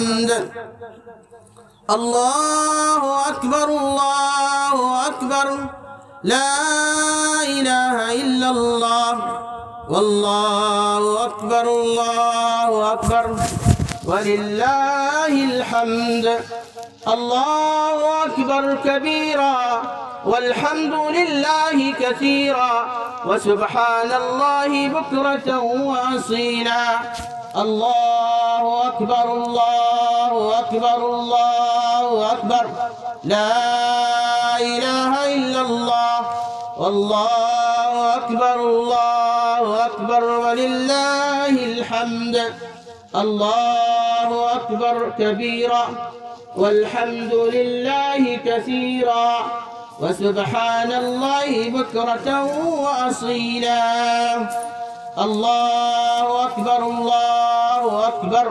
الحمد الله أكبر الله أكبر لا إله إلا الله والله أكبر الله أكبر ولله الحمد الله أكبر كبيرا والحمد لله كثيرا وسبحان الله بكرة وأصيلا الله أكبر الله أكبر الله أكبر لا إله إلا الله والله أكبر الله أكبر ولله الحمد الله أكبر كبيرا والحمد لله كثيرا وسبحان الله بكرة وأصيلا الله أكبر الله أكبر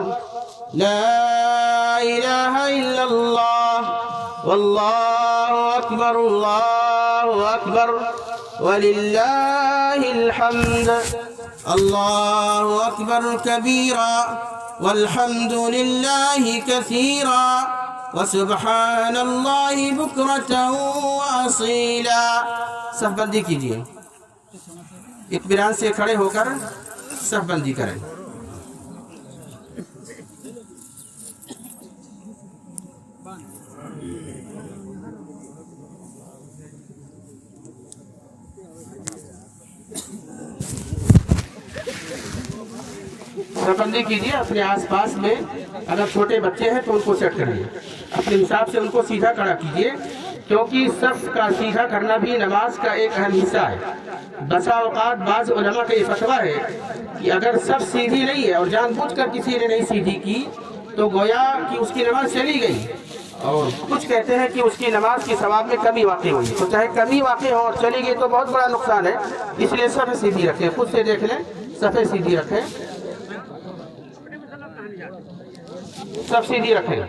لا إله إلا الله والله أكبر الله أكبر ولله الحمد الله أكبر كبيرا والحمد لله كثيرا وسبحان الله بكرة وأصيلا. صف بندی کیجیے, اطمینان سے کھڑے ہو کر صف بندی کریں. صف بندی کیجیے. اپنے آس پاس میں اگر چھوٹے بچے ہیں تو ان کو سیٹ کریے, اپنے حساب سے ان کو سیدھا کھڑا کیجیے, کیونکہ صف کا سیدھا کرنا بھی نماز کا ایک اہم حصہ ہے. بسا اوقات بعض علماء کا یہ فتویٰ ہے کہ اگر صف سیدھی نہیں ہے اور جان بوجھ کر کسی نے نہیں سیدھی کی تو گویا کہ اس کی نماز چلی گئی, اور کچھ کہتے ہیں کہ اس کی نماز کی ثواب میں کمی واقع ہوئی. تو چاہے کمی واقع ہو اور چلی گئی تو بہت بڑا نقصان ہے, اس لیے صف سیدھی رکھیں. خود سے دیکھ لیں, صف سیدھی رکھیں, صف سیدھی رکھیں,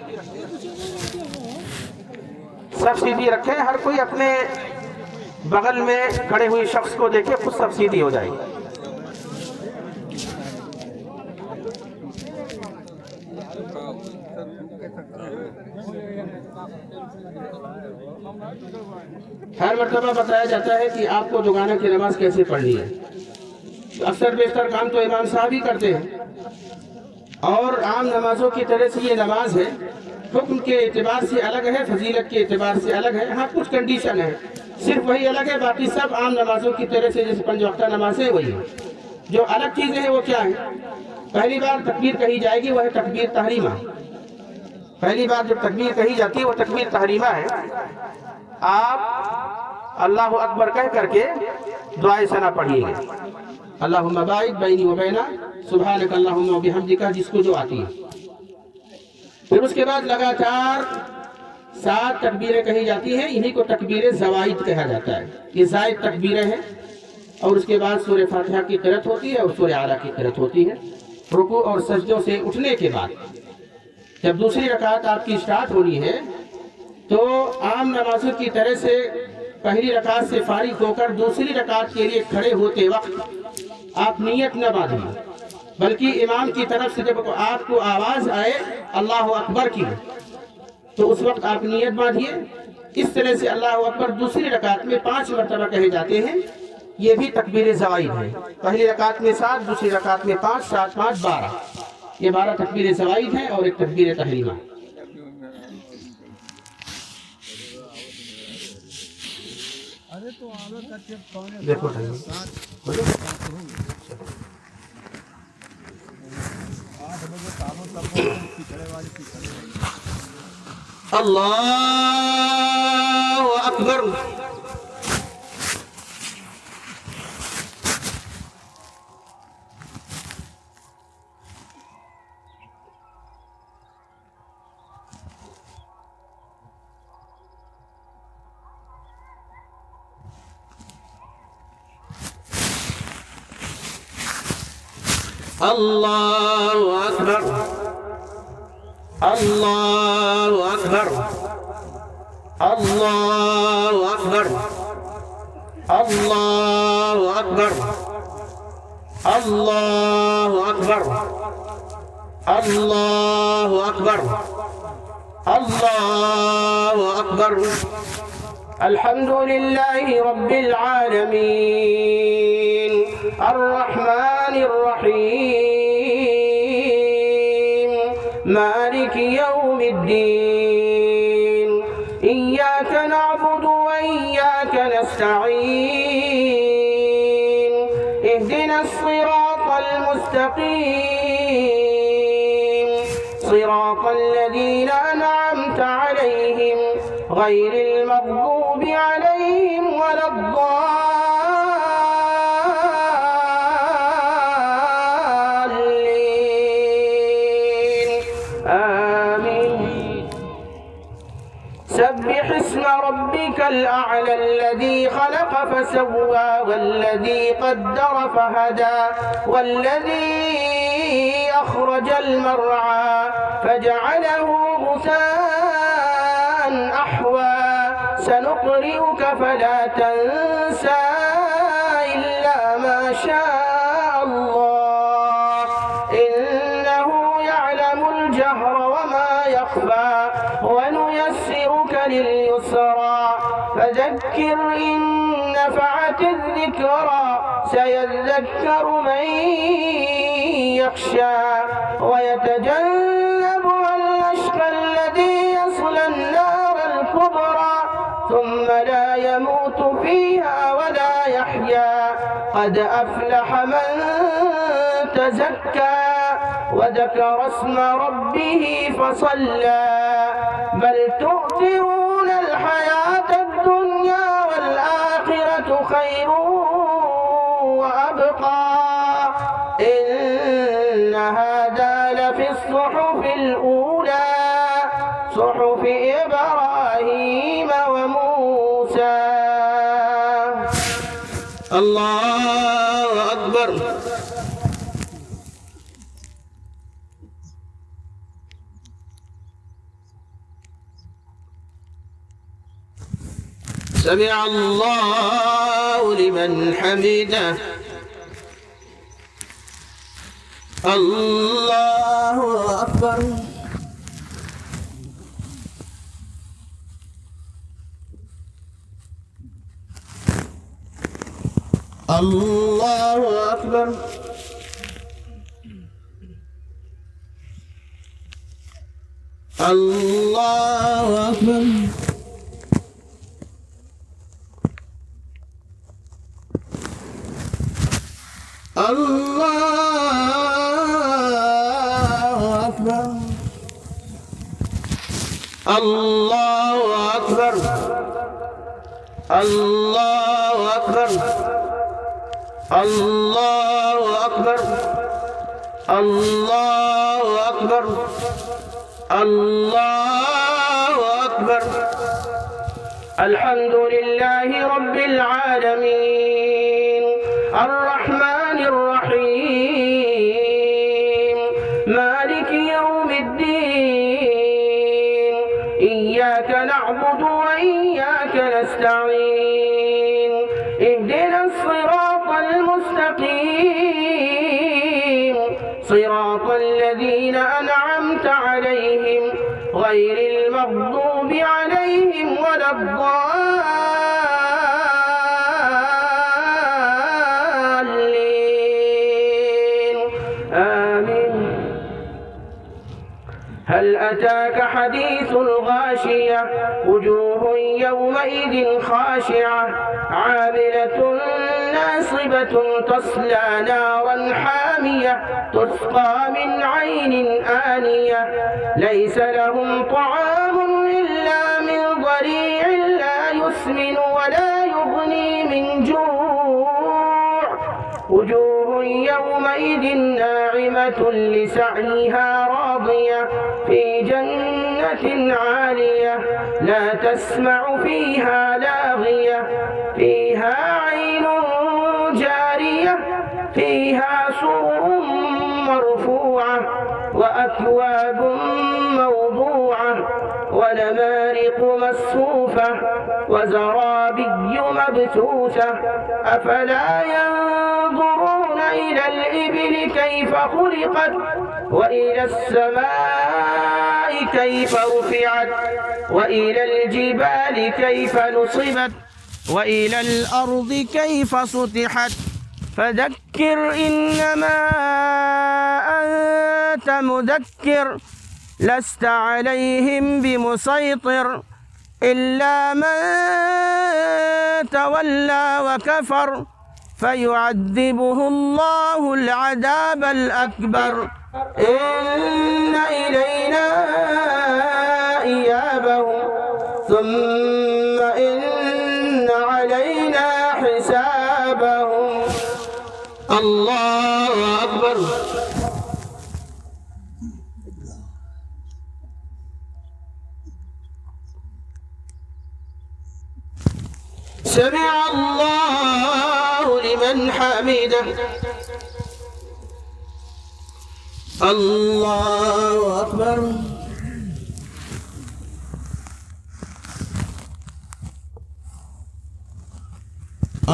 صف سیدھی رکھیں. ہر کوئی اپنے بغل میں کھڑے ہوئے شخص کو دیکھے, خود صف سیدھی ہو جائے. ہر مرتبہ بتایا جاتا ہے کہ آپ کو دوگانہ کی نماز کیسے پڑھنی ہے. اکثر بیشتر کام تو امام صاحب ہی کرتے ہیں, اور عام نمازوں کی طرح سے یہ نماز ہے, حکم کے اعتبار سے الگ ہے, فضیلت کے اعتبار سے الگ ہے. ہاں کچھ کنڈیشن ہے, صرف وہی الگ ہے, باقی سب عام نمازوں کی طرح سے جیسے 5 وقتہ نماز ہے وہی ہے. جو الگ چیزیں ہیں وہ کیا ہیں؟ پہلی بار تکبیر کہی جائے گی وہ ہے تکبیر تحریمہ. پہلی بار جب تکبیر کہی جاتی ہے وہ تکبیر تحریمہ ہے. آپ اللہ اکبر کہہ کر کے دعائے ثنا پڑھیے گے, اللہم باعد بینی و بینا سبحانک اللہم و بحمدک, جس کو جو آتی ہے. پھر اس کے بعد لگاتار 7 تکبیریں کہی جاتی ہیں, انہی کو تکبیر زوائد کہا جاتا ہے. یہ زائد تکبیریں ہیں, اور اس کے بعد سورہ فاتحہ کی قرأت ہوتی ہے اور سورہ اعلیٰ کی قرأت ہوتی ہے. رکوع اور سجدوں سے اٹھنے کے بعد جب دوسری رکعت آپ کی اسٹارٹ ہونی ہے تو عام نمازوں کی طرح سے پہلی رکعت سے فارغ ہو کر دوسری رکعت کے لیے کھڑے ہوتے وقت آپ نیت نہ باندھیے, بلکہ امام کی طرف سے جب آپ کو آواز آئے اللہ اکبر کی تو اس وقت آپ نیت باندھیے. اس طرح سے اللہ اکبر دوسری رکعت میں 5 مرتبہ کہے جاتے ہیں. یہ بھی تکبیر زوائد ہے. پہلی رکعت میں 7, دوسری رکعت میں 5, 7 5 12. یہ 12 تکبیر زوائد ہیں اور ایک تکبیر تحریمہ. دیکھو اللہ اکبر. اللہ اکبر اللہ اکبر اللہ اکبر اللہ اکبر اللہ اکبر. الله أكبر الله أكبر. الحمد لله رب العالمين الرحمن الرحيم مالك يوم الدين إياك نعبد وإياك نستعين اهدنا الصراط المستقيم صراط الذين أنعمت عليهم غير المغضوب عليهم ولا الضالين آمين. سبح اسم ربك الأعلى الذي خلق فسوى والذي قدر فهدى والذي أخرج المرعى فجعله غثاء أحوى سنقرئك فلا تنسى إلا ما شاء الله إنه يعلم الجهر وما يخفى ونيسرك لليسرى فذكر إن نفعت الذكرى سيذكر من يخشى ويتجنبها الأشقى الذي يصلى النار الكبرى ثم لا يموت فيها ولا يحيا قد أفلح من تزكى وذكر اسم ربه فصلى بل تؤثرون الحياة الدنيا والآخرة خير وأبقى إن هذا لفي الصحف الأولى صحف إبراهيم وموسى. الله أكبر. سمع الله لمن حمده. الله أكبر. الله أكبر. الله أكبر. الله أكبر. الله أكبر. الله أكبر. الله أكبر. الله أكبر. الله أكبر. الحمد لله رب العالمين الرحمن الرحيم مالك يوم الدين إياك نعبد وإياك نستعين اهدنا الصراط المستقيم صراط الذين أنعمت عليهم غير المغضوب عليهم ولا الضالين آمين. هل أتاك حديث الغاشية وجوه يومئذ خاشعة عاملة ناصبة تصلى نارا حامية تسقى من عين آنية ليس لهم طعام إلا من ضريع لا يسمن ولا يغني من جوع وجوه يومئذ ناعمة لسعيها راضية في جنة عالية لا تسمع فيها لاغية فيها عين جارية فيها سرر مرفوعة وأكواب موضوعة ونمارق مصفوفة وزرابي مبثوثة أفلا ينظرون إلى الإبل كيف خلقت وإلى السماء كيف رفعت وإلى الجبال كيف نصبت وإلى الأرض كيف سطحت فذكر إنما أنت مذكر لست عليهم بمسيطر إلا من تولى وكفر فيعذبه الله العذاب الأكبر إن إلينا إيابهم ثم إن علينا حسابهم. الله أكبر. سمع الله لمن حمده. الله أكبر.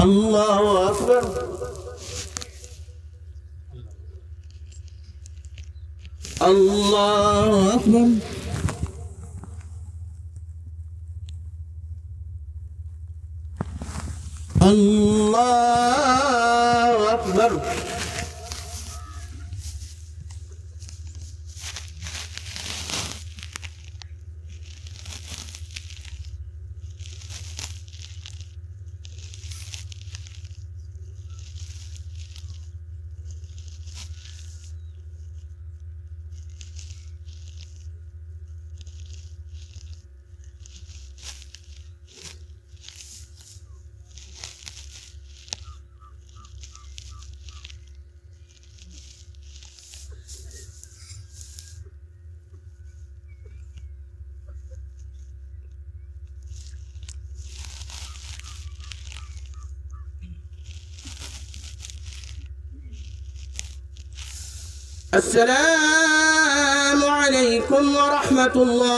الله أكبر. الله أكبر. الله أكبر. السلام عليكم ورحمة الله.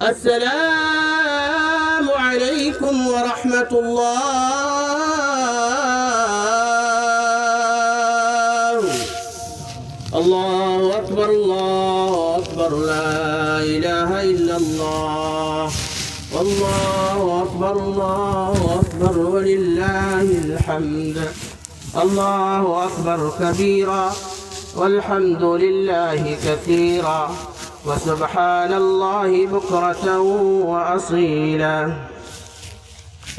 السلام عليكم ورحمة الله. الله أكبر. الله أكبر. لا إله إلا الله. الله أكبر. الله أكبر ولله الحمد. الله أكبر كبيرا والحمد لله كثيرا وسبحان الله بكرة وأصيلا.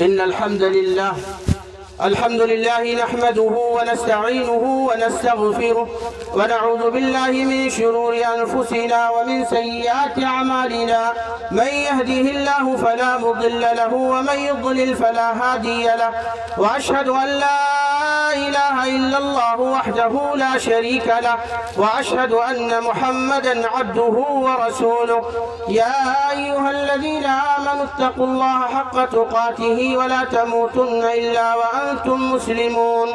إن الحمد لله نحمده ونستعينه ونستغفره ونعوذ بالله من شرور أنفسنا ومن سيئات أعمالنا. من يهده الله فلا مضل له ومن يضلل فلا هادي له وأشهد أن لا إله إلا الله وحده لا شريك له وأشهد أن محمدا عبده ورسوله. يا أيها الذين آمنوا اتقوا الله حق تقاته ولا تموتن إلا وأنتم مسلمون.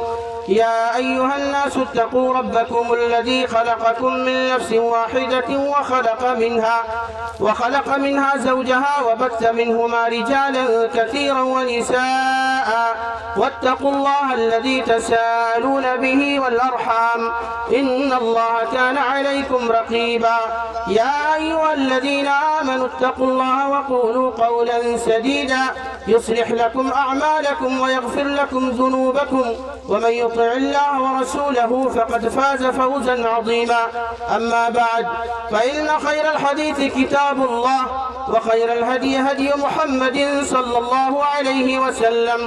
يا أيها الناس اتقوا ربكم الذي خلقكم من نفس واحدة وخلق منها زوجها وبث منهما رجالا كثيرا ونساء واتقوا الله الذي تساءلون به والأرحام إن الله كان عليكم رقيبا. يا أيها الذين آمنوا اتقوا الله وقولوا قولا سديدا يصلح لكم أعمالكم ويغفر لكم ذنوبكم ومن يطع الله ورسوله فقد فاز فوزا عظيما. أما بعد فإن خير الحديث كتاب الله وخير الهدي هدي محمد صلى الله عليه وسلم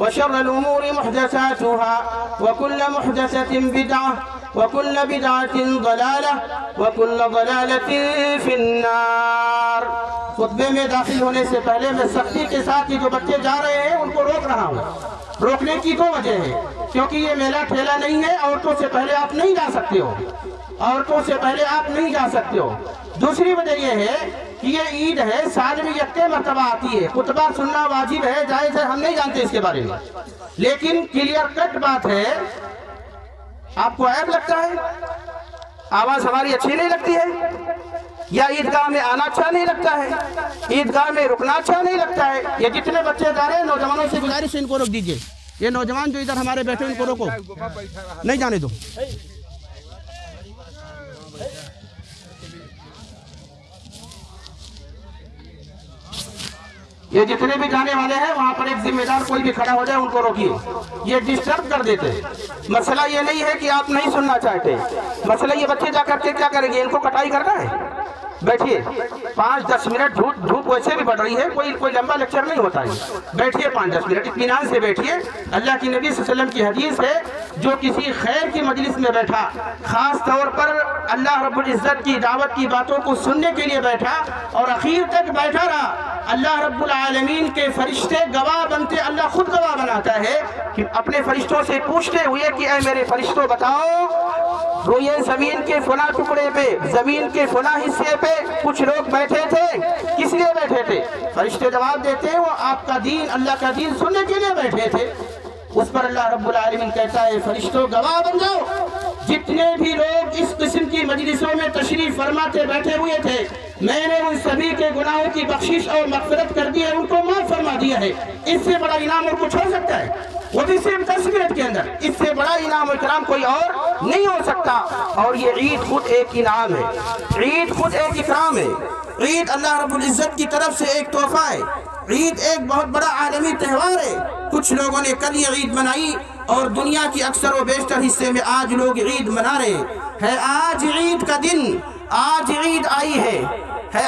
وشر الأمور محدثاتها وكل محدثة بدعة وكل بدعة ضلالة وكل ضلالة في النار. خطبے میں داخل ہونے سے پہلے میں سختی کے ساتھ جو بچے جا رہے ہیں ان کو روک رہا ہوں. روکنے کی دو وجہ ہے، کیونکہ یہ میلہ ٹھیلا نہیں ہے. عورتوں سے پہلے آپ نہیں جا سکتے ہو. عورتوں سے پہلے آپ نہیں جا سکتے ہو. دوسری وجہ یہ ہے کہ یہ عید ہے، سال میں یکے مرتبہ آتی ہے. خطبہ سننا واجب ہے، جائز ہے، ہم نہیں جانتے اس کے بارے میں. لیکن کلیئر کٹ بات ہے، آپ کو عیب لگتا ہے، آواز ہماری اچھی نہیں لگتی ہے، یا عیدگاہ میں آنا اچھا نہیں لگتا ہے، عیدگاہ میں رکنا اچھا نہیں لگتا ہے. یہ جتنے بچے جا رہے ہیں نوجوانوں سے گزارش ان کو روک دیجئے. یہ نوجوان جو ادھر ہمارے بیٹھے ان کو روکو، نہیں جانے دو۔ یہ جتنے بھی جانے والے ہیں وہاں پر ایک ذمہ دار کوئی بھی کھڑا ہو جائے ان کو روکیے، یہ ڈسٹرب کر دیتے ہیں۔ مسئلہ یہ نہیں ہے کہ آپ نہیں سننا چاہتے، مسئلہ یہ بچے جا کر کے کیا کریں گے، ان کو کٹائی کرنا ہے۔ بیٹھیے 5-10 منٹ، دھوپ ویسے بھی بڑھ رہی ہے، کوئی لمبا لیکچر نہیں ہوتا ہے، بیٹھیے 5-10 منٹ اطمینان سے بیٹھیے۔ اللہ کی نبی صلی اللہ علیہ وسلم کی حدیث ہے، جو کسی خیر کی مجلس میں بیٹھا، خاص طور پر اللہ رب العزت کی دعوت کی باتوں کو سننے کے لیے بیٹھا اور اخیر تک بیٹھا رہا، اللہ رب العالمین کے فرشتے گواہ بنتے، اللہ خود گواہ بناتا ہے کہ اپنے فرشتوں سے پوچھتے ہوئے کہ اے میرے فرشتوں بتاؤ، روئے زمین کے فلاں ٹکڑے پہ، زمین کے فلاں حصے پہ کچھ لوگ بیٹھے تھے، کس لیے بیٹھے تھے؟ فرشتے جواب دیتے ہیں وہ آپ کا دین، اللہ کا دین سننے کے لیے بیٹھے تھے۔ اس پر اللہ رب العالمین کہتا ہے فرشتوں گواہ بن جاؤ، جتنے بھی لوگ اس قسم کی مجلسوں میں تشریف فرماتے بیٹھے ہوئے تھے، میں نے ان سبھی کے گناہوں کی بخشش اور مغفرت کر دی ہے، ان کو معاف فرما دیا ہے۔ اس سے بڑا انعام اور کچھ ہو سکتا ہے؟ وہ بھی صرف 10 منٹ کے اندر، اس سے بڑا انعام و اکرام کوئی اور نہیں ہو سکتا۔ اور یہ عید خود ایک انعام ہے، عید خود ایک اکرام ہے، عید اللہ رب العزت کی طرف سے ایک تحفہ ہے، عید ایک بہت بڑا عالمی تہوار ہے۔ کچھ لوگوں نے کل یہ عید منائی اور دنیا کی اکثر و بیشتر حصے میں آج لوگ عید منا رہے ہیں۔ آج عید کا دن، آج عید آئی ہے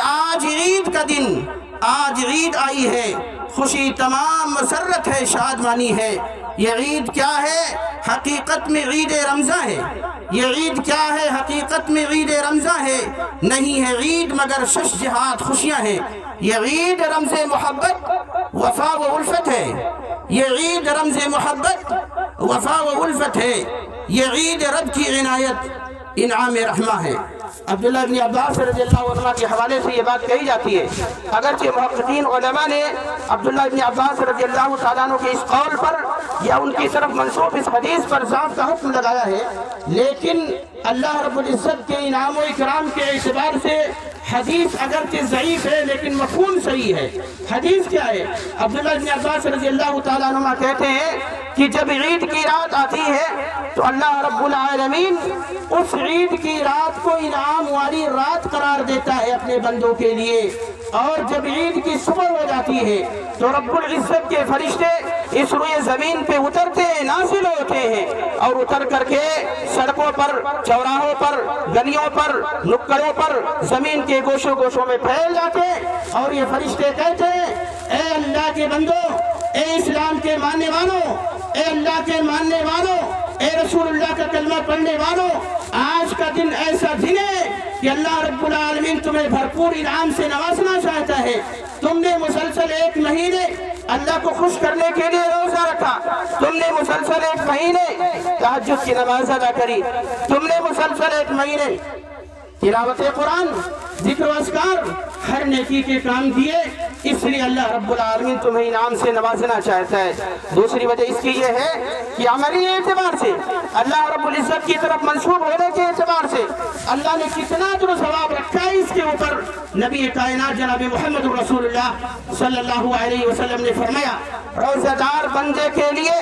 آج عید کا دن، آج عید آئی ہے، خوشی تمام مسرت ہے، شادمانی ہے۔ یہ عید کیا ہے؟ حقیقت میں عید رمضان ہے۔ یہ عید کیا ہے؟ حقیقت میں عید رمضان ہے، نہیں ہے عید مگر شش جہات خوشیاں ہیں۔ یہ عید رمز محبت، وفا و الفت ہے، یہ عید رمز محبت، وفا و الفت ہے، یہ عید رب کی عنایت، انعام رحمہ ہے۔ عبداللہ ابن عباس رضی اللہ عنہ کے حوالے سے یہ بات کہی جاتی ہے، اگرچہ محققین علماء نے عبداللہ ابن عباس رضی اللہ تعالیٰ عنہ کے اس قول پر یا ان کی طرف منسوب اس حدیث پر ضعف کا حکم لگایا ہے، لیکن اللہ رب العزت کے انعام و اکرام کے اعتبار سے حدیث اگرچہ ضعیف ہے لیکن مفہوم صحیح ہے۔ حدیث کیا ہے؟ عبداللہ ابن عباس رضی اللہ تعالیٰ عنہ کہتے ہیں کہ جب عید کی رات آتی ہے تو اللہ رب العالمین اس عید کی رات کو انعام والی رات قرار دیتا ہے اپنے بندوں کے لیے، اور جب عید کی صبح ہو جاتی ہے تو رب العزت کے فرشتے اس روئے زمین پہ اترتے ہیں، نازل ہوتے ہیں، اور اتر کر کے سڑکوں پر، چوراہوں پر، گلیوں پر، نکڑوں پر، زمین کے گوشوں گوشوں میں پھیل جاتے ہیں، اور یہ فرشتے کہتے ہیں اے اللہ کے بندوں، اے اسلام کے ماننے والوں، اے اللہ کے ماننے والوں، اے رسول اللہ کا کلمہ پڑھنے والوں، آج کا دن ایسا دن ہے کہ اللہ رب العالمین تمہیں بھرپور انعام سے نوازنا چاہتا ہے۔ تم نے مسلسل 1 مہینے اللہ کو خوش کرنے کے لیے روزہ رکھا، تم نے مسلسل 1 مہینے تہجد کی نماز ادا کری، تم نے مسلسل 1 مہینے تلاوت قرآن، ذکر و اذکار، ہر نیکی کے کام کیے، اس لیے اللہ رب العالمین تمہیں انعام سے نوازنا چاہتا ہے۔ دوسری وجہ اس کی یہ ہے کہ عملی اعتبار سے، اللہ رب العزت کی طرف منسوب ہونے کے اعتبار سے اللہ نے کتنا اجر و ثواب رکھا ہے اس کے اوپر۔ نبی کائنات جناب محمد رسول اللہ صلی اللہ علیہ وسلم نے فرمایا روزہ دار بندے کے لیے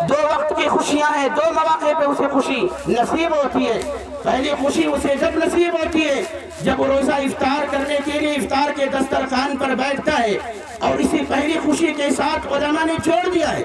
2 وقت کی خوشیاں ہیں، 2 مواقع پہ اسے خوشی نصیب ہوتی ہے۔ پہلی خوشی اسے جب نصیب ہوتی ہے جب وہ روزہ افطار کرنے کے لیے افطار کے دسترخوان پر بیٹھتا ہے، اور اسی پہلی خوشی کے ساتھ علماء نے چھوڑ دیا ہے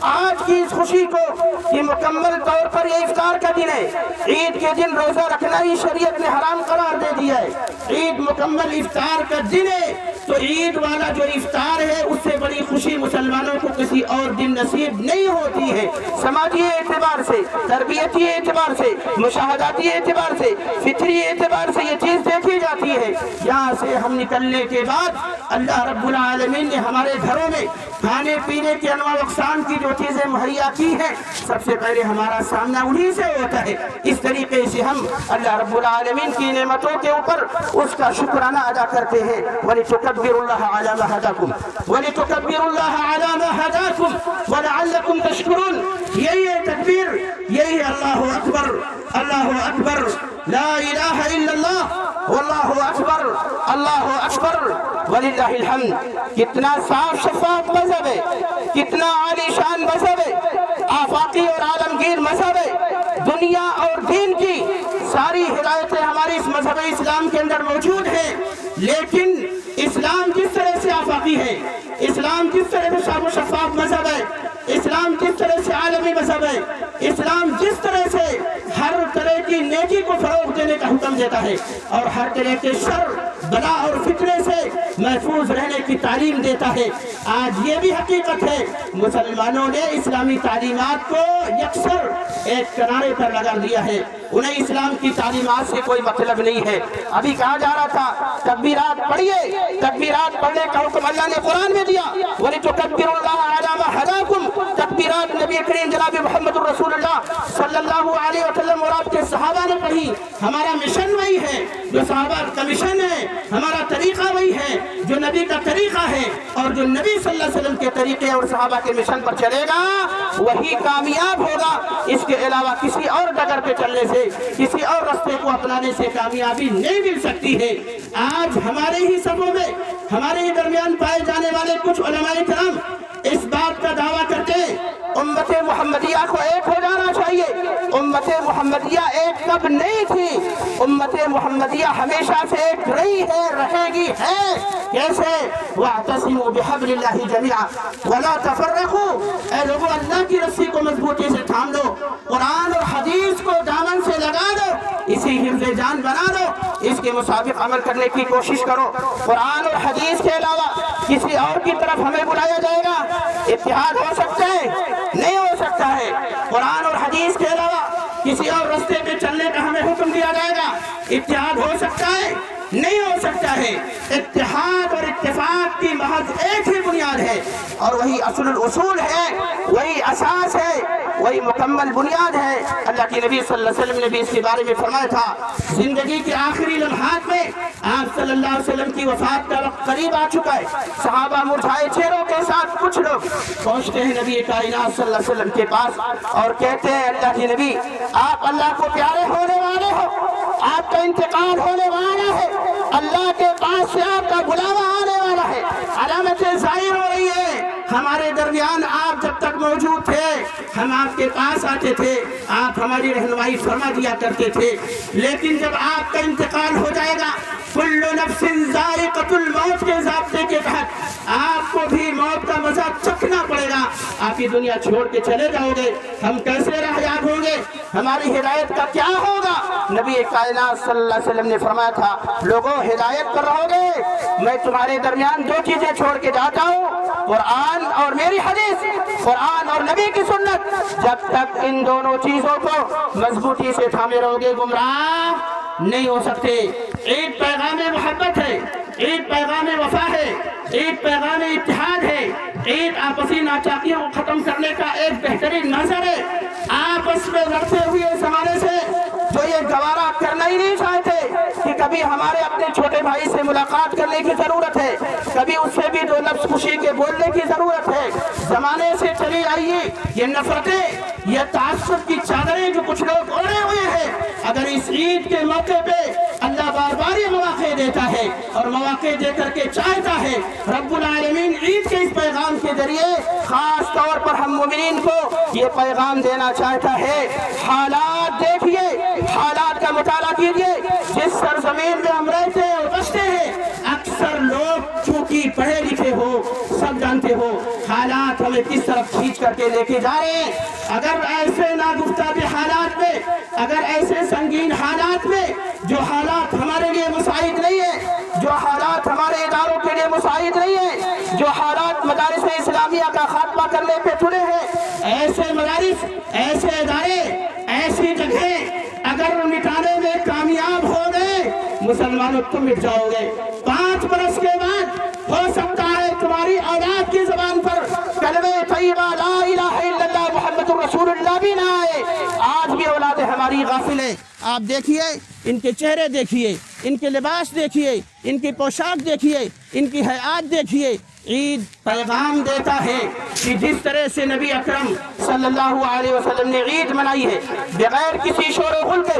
آج کی اس خوشی کو کہ مکمل طور پر یہ افطار کا دن ہے۔ عید کے دن روزہ رکھنا ہی شریعت نے حرام قرار دے دیا ہے، عید مکمل افطار کا دن ہے، تو عید والا جو افطار ہے اس سے بڑی خوشی مسلمانوں کو کسی اور دن نصیب نہیں ہوتی ہے۔ سماجی اعتبار سے، تربیتی اعتبار سے، مشاہداتی اعتبار سے، فطری اعتبار سے یہ چیز دیکھی جاتی ہے۔ یہاں سے ہم نکلنے کے بعد اللہ رب العالمین نے ہمارے گھروں میں کھانے پینے کے انواع اقسام کی جو چیزیں مہیا کی ہیں، سب سے پہلے ہمارا سامنا انہی سے ہوتا ہے۔ اس طریقے سے ہم اللہ رب العالمین کی نعمتوں کے اوپر اس کا شکرانہ ادا کرتے ہیں۔ وَلِتُكَبِّرُوا اللَّهَ عَلَى مَا هَدَاكُمْ وَلِتُكَبِّرُوا اللَّهَ عَلَى مَا هَدَاكُمْ وَلَعَلَّكُمْ تَشْكُرُونَ۔ یہی ہے تکبیر، یہی ہے اللہ اکبر، اللہ اکبر، لا الہ الا اللہ واللہ اکبر، اللہ اکبر وللہ الحمد۔ کتنا صاف شفاف مذہب ہے، کتنا عالی شان مذہب ہے، آفاقی اور عالمگیر مذہب ہے۔ دنیا اور دین کی ساری ہدایتیں ہماری اس مذہب اسلام کے اندر موجود ہیں، لیکن اسلام جس طرح سے آفاقی ہے، اسلام جس طرح سے صاف و شفاف مذہب ہے، اسلام جس طرح سے عالمی مذہب ہے، اسلام جس طرح سے ہر طرح کی نیکی کو فروغ دینے کا حکم دیتا ہے اور ہر طرح کے شر، بلا اور فتنے سے محفوظ رہنے کی تعلیم دیتا ہے، آج یہ بھی حقیقت ہے مسلمانوں نے اسلامی تعلیمات کو یکسر ایک کنارے پر لگا دیا ہے، انہیں اسلام کی تعلیمات سے کوئی مطلب نہیں ہے۔ ابھی کہا جا رہا تھا تکبیرات پڑھیے، تکبیرات پڑھنے کا حکم اللہ نے قرآن میں دیا، وَلِتُكَبِّرُوا اللَّهَ عَلَىٰ مَا هَدَاكُمْ۔ تکبیرات نبی کریم جناب محمد الرسول اللہ صلی اللہ علیہ وسلم اور آپ کے صحابہ نے پڑھی۔ ہمارا مشن وہی ہے جو صحابہ کا مشن ہے، ہمارا طریقہ وہی ہے جو نبی کا طریقہ ہے، اور جو نبی صلی اللہ علیہ وسلم کے طریقے اور صحابہ کے مشن پر چلے گا وہی کامیاب ہوگا۔ اس کے علاوہ کسی اور ڈگر پہ چلنے سے، کسی اور راستے کو اپنانے سے کامیابی نہیں مل سکتی ہے۔ آج ہمارے ہی صفوں میں، ہمارے ہی درمیان پائے جانے والے کچھ علماء کرام اس بات کا دعویٰ کرتے ہیں امت محمدیہ کو ایک ہو جانا چاہیے۔ امت محمدیہ ایک کب نہیں تھی، امت محمدیہ ہمیشہ سے ایک رہی ہے، رہے گی ہے۔ کیسے؟ وَاعْتَصِمُوا بِحَبْلِ اللَّهِ جَمِيعًا وَلَا تَفَرَّقُوا۔ اے لوگوں، اللہ کی رسی کو مضبوطی سے تھام لو، قرآن اور حدیث کو دامن سے لگا دو، اسی حفظ جان بنا دو، اس کے مطابق عمل کرنے کی کوشش کرو۔ قرآن اور حدیث کے علاوہ کسی اور کی طرف ہمیں بلایا جائے گا، اتحاد ہو سکتا ہے؟ نہیں ہو سکتا ہے۔ قرآن اور حدیث کے علاوہ کسی اور راستے پہ چلنے کا ہمیں حکم دیا جائے گا، اتحاد ہو سکتا ہے؟ نہیں ہو سکتا ہے۔ اتحاد اور اتفاق کی محض ایک ہی بنیاد ہے، اور وہی اصل الاصول ہے، وہی اساس ہے، وہی مکمل بنیاد ہے۔ اللہ کے نبی صلی اللہ علیہ وسلم نے بھی اس کے بارے میں فرمایا تھا، زندگی کے آخری لمحات میں آپ صلی اللہ علیہ وسلم کی وفات کا وقت قریب آ چکا ہے۔ صحابہ مرجھائے چہروں کے ساتھ کچھ لوگ پہنچتے ہیں نبی کائنات صلی اللہ علیہ وسلم کے پاس اور کہتے ہیں اللہ کے نبی، آپ اللہ کو پیارے ہونے والے ہو، آپ کا انتقال ہونے والا ہے، اللہ کے پاس سے آپ کا بلاوا آنے والا ہے، علامتیں ظاہر ہو رہی ہے۔ ہمارے درمیان آپ جب تک موجود تھے ہم آپ کے پاس آتے تھے، آپ ہماری رہنمائی فرما دیا کرتے تھے، لیکن جب آپ کا انتقال ہو جائے گا، کل نفس ذائقۃ الموت کے ضابطے کے تحت آپ کو بھی موت کا مزہ چکھنا پڑے گا، آپ یہ دنیا چھوڑ کے چلے جاؤ گے، ہم کیسے رہیاب ہوں گے، ہماری ہدایت کا کیا ہوگا؟ نبی کائنات صلی اللہ علیہ وسلم نے فرمایا تھا، لوگوں ہدایت پر رہو گے، میں تمہارے درمیان دو چیزیں چھوڑ کے جاتا ہوں، قرآن اور میری حدیث، قرآن اور نبی کی سنت۔ جب تک ان دونوں چیزوں کو مضبوطی سے تھامے رہو گے گمراہ نہیں ہو سکتے۔ عید پیغام محبت ہے، عید پیغام وفا ہے، عید پیغام اتحاد ہے، عید آپسی ناچاکیوں کو ختم کرنے کا ایک بہترین منظر ہے۔ آپس میں لڑتے ہوئے زمانے سے جو یہ گوارا کرنا ہی نہیں چاہتے کہ کبھی ہمارے اپنے چھوٹے بھائی سے ملاقات کرنے کی ضرورت ہے، کبھی اس سے بھی دو لفظ خوشی کے بولنے کی ضرورت ہے، زمانے سے چلی آئیے یہ نفرتیں، یہ تعصب کی چادریں جو کچھ لوگ اوڑھے ہوئے ہیں، اگر اس عید کے موقع پہ اللہ بار بار یہ مواقع دیتا ہے اور مواقع دے کر کے چاہتا ہے، رب العالمین عید کے اس پیغام کے ذریعے خاص طور پر ہم مومنین کو یہ پیغام دینا چاہتا ہے۔ حالات دیکھیے، حالات کا مطالعہ کیجیے، جس سرزمین میں ہم رہتے ہیں اور بستے ہیں، اکثر لوگ چونکہ پڑھے لکھے ہو سب جانتے ہو حالات ہمیں کس طرف کھینچ کر کے لے کے جا رہے ہیں۔ اگر ایسے ناگفتہ حالات میں، اگر ایسے سنگین حالات میں جو حالات ہمارے لیے مساعد نہیں ہے، جو حالات ہمارے اداروں کے لیے مساعد نہیں ہے، جو حالات مدارس اسلامیہ کا خاتمہ کرنے پہ تلے ہیں، ایسے مدارس، ایسے ادارے، ایسی جگہیں اگر مٹانے میں کامیاب ہو گئے مسلمانوں تم مٹ جاؤ گے۔ 5 برس کے بعد ہو سکتا ہے تمہاری اولاد کی زبان پر کلمہ طیبہ لا الہ الا اللہ محمد الرسول اللہ بھی نہ آئے۔ آج بھی اولاد ہماری غافل ہے۔ آپ دیکھیے، ان کے چہرے دیکھیے، ان کے لباس دیکھیے، ان کی پوشاک دیکھیے، ان کی حیات دیکھیے۔ عید پیغام دیتا ہے کہ جس طرح سے نبی اکرم صلی اللہ علیہ وسلم نے عید منائی ہے بغیر کسی شور و غل کے،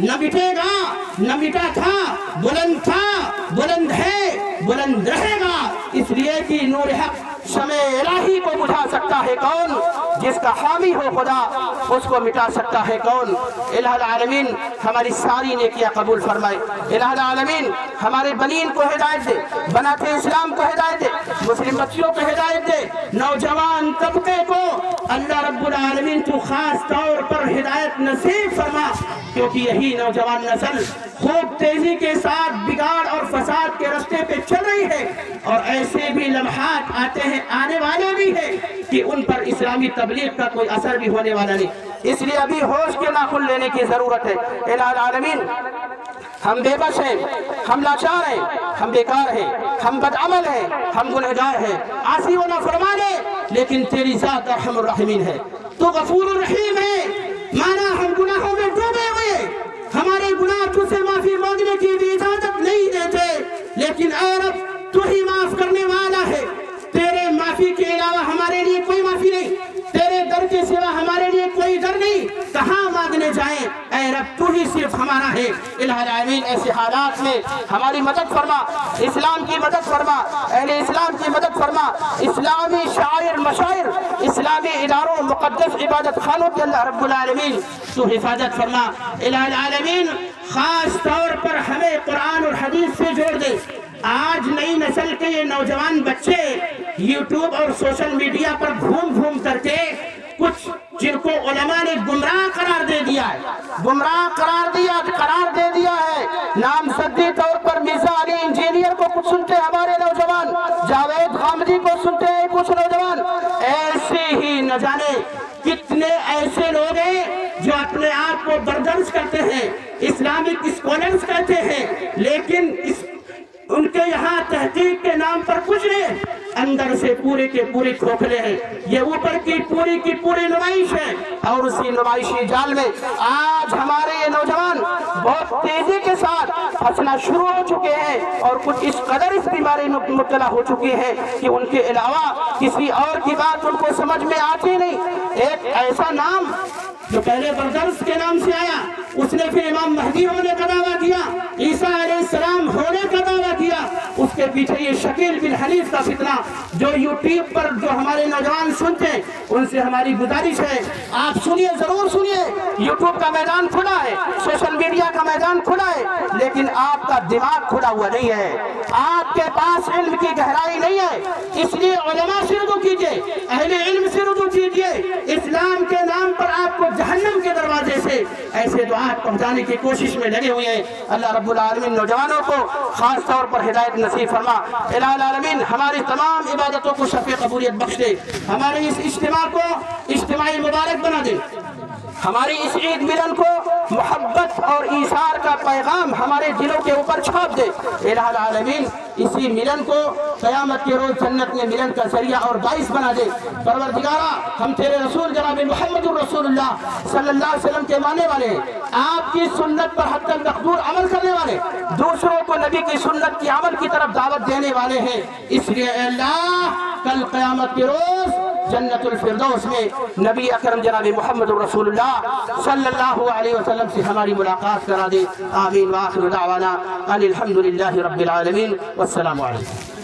نہ مٹے گا، نہ مٹا تھا، بلند ہے، بلند رہے گا، اس لیے کہ نور حق شمع الہی کو بجھا سکتا ہے کون؟ جس کا حامی ہو خدا، اس کو مٹا سکتا ہے کون؟ الہ العالمین ہماری ساری نیکیاں قبول فرمائے، الہ العالمین ہمارے بنین کو ہدایت دے، بنات اسلام کو ہدایت دے، مسلم بچیوں کو ہدایت دے، نوجوان طبقے کو اللہ رب العالمین تو خاص طور پر ہدایت نصیب فرما، کیونکہ یہی نوجوان نسل خوب تیزی کے ساتھ بگاڑ اور فساد کے راستے پہ چل رہی ہے، اور ایسے بھی لمحات آتے ہیں، آنے والے بھی ہیں کہ ان پر اسلامی تبلیغ کا کوئی اثر بھی ہونے والا نہیں، اس لیے ابھی ہوش کے ناخن لینے کی ضرورت ہے۔ الہ العالمین ہم بے بس ہیں، ہم لاچار ہیں، ہم بیکار ہیں، ہم بدعمل ہیں، ہم گنہگار ہیں، عاصی و نافرمان ہیں، لیکن تیری ذات ارحم الراحمین ہے، تو غفور الرحیم ہے، مانا ہم گناہوں میں ڈوبے ہوئے، ہمارے گناہ تجھ سے معافی مانگنے کی بھی اجازت نہیں دیتے، لیکن اے رب تو ہی معاف کرنے والا ہے، تیرے معافی کے علاوہ ہمارے لیے کوئی معافی نہیں، تیرے در کے سوا ہمارے لیے کوئی در نہیں، کہاں مانگنے جائیں؟ اے رب تو ہی صرف ہمارا ہے۔ الہ العالمین ایسے حالات میں ہماری مدد فرما، اسلام کی مدد فرما، اہل اسلام کی مدد فرما، اسلامی شاعر مشاعر، اسلامی اداروں مقدس عبادت خانوں کے اللہ رب العالمین تو حفاظت فرما۔ الہ العالمین خاص طور پر ہمیں قرآن اور حدیث سے جوڑ دے۔ آج نئی نسل کے یہ نوجوان بچے یوٹیوب اور سوشل میڈیا پر گھوم کر کے کچھ جن کو علماء نے گمراہ قرار دے دیا ہے، گمراہ قرار دے دیا ہے، نامزدی طور پر مرزا علی انجینئر کو کچھ سنتے ہمارے نوجوان، جاوید غامدی کو سنتے ہیں کچھ نوجوان، ایسے ہی نہ جانے کتنے ایسے لوگ ہیں جو اپنے آپ کو بردرس کرتے ہیں، اسلامک اسکالرز کہتے ہیں، لیکن ان کے یہاں تحقیق کے نام پر کچھ نہیں، اندر سے پورے کے پورے کھوکھلے ہیں، یہ اوپر کی پوری نمائش ہے، اور اسی نمائشی جال میں آج ہمارے یہ نوجوان بہت تیزی کے ساتھ پھنسنا شروع ہو چکے ہیں، اور کچھ اس قدر اس بیماری میں مبتلا ہو چکے ہیں کہ ان کے علاوہ کسی اور کی بات ان کو سمجھ میں آتی نہیں۔ ایک ایسا نام جو پہلے بردرس کے نام سے آیا، اس نے پھر امام مہدی ہونے کا دعویٰ کیا، عیسیٰ علیہ السلام ہونے کا دعویٰ کیا، اس کے پیچھے یہ شکیل بن حنیف کا فتنہ جو یوٹیوب پر جو ہمارے نوجوان سنتے ہیں، ان سے ہماری گزارش ہے آپ سنیے، ضرور سنیے، یوٹیوب کا میدان کھلا ہے، سوشل میڈیا کا میدان کھلا ہے، لیکن آپ کا دماغ کھلا ہوا نہیں ہے، آپ کے پاس علم کی گہرائی نہیں ہے، اس لیے علماء سے رجوع کیجئے، اہل علم سے رجوع کیجئے، اسلام کے نام پر آپ کو جہنم کے دروازے سے ایسے دعات پہنچانے کی کوشش میں لگے ہوئے ہیں۔ اللہ رب العالمین نوجوانوں کو خاص طور پر ہدایت نصیب فرما۔ الہ العالمین ہماری تمام عبادتوں کو شفیع قبولیت بخش دے، ہمارے اس اجتماع کو اجتماعی مبارک بنا دے، ہماری اس عید ملن کو محبت اور ایثار کا پیغام ہمارے دلوں کے اوپر چھاپ دے۔ الہ العالمین اسی ملن کو قیامت کے روز جنت میں ملن کا ذریعہ اور باعث بنا دے۔ پروردگارا ہم تیرے رسول جناب محمد الرسول اللہ صلی اللہ علیہ وسلم کے ماننے والے ہیں، آپ کی سنت پر حتی المقدور عمل کرنے والے، دوسروں کو نبی کی سنت کی عمل کی طرف دعوت دینے والے ہیں، اس لیے اے اللہ کل قیامت کے روز جنت الفردوس میں نبی اکرم جناب محمد الرسول اللہ صلی اللہ علیہ وسلم سے ہماری ملاقات کرا دے۔ آمین وآخر دعوانا ان الحمدللہ رب العالمین والسلام علیکم۔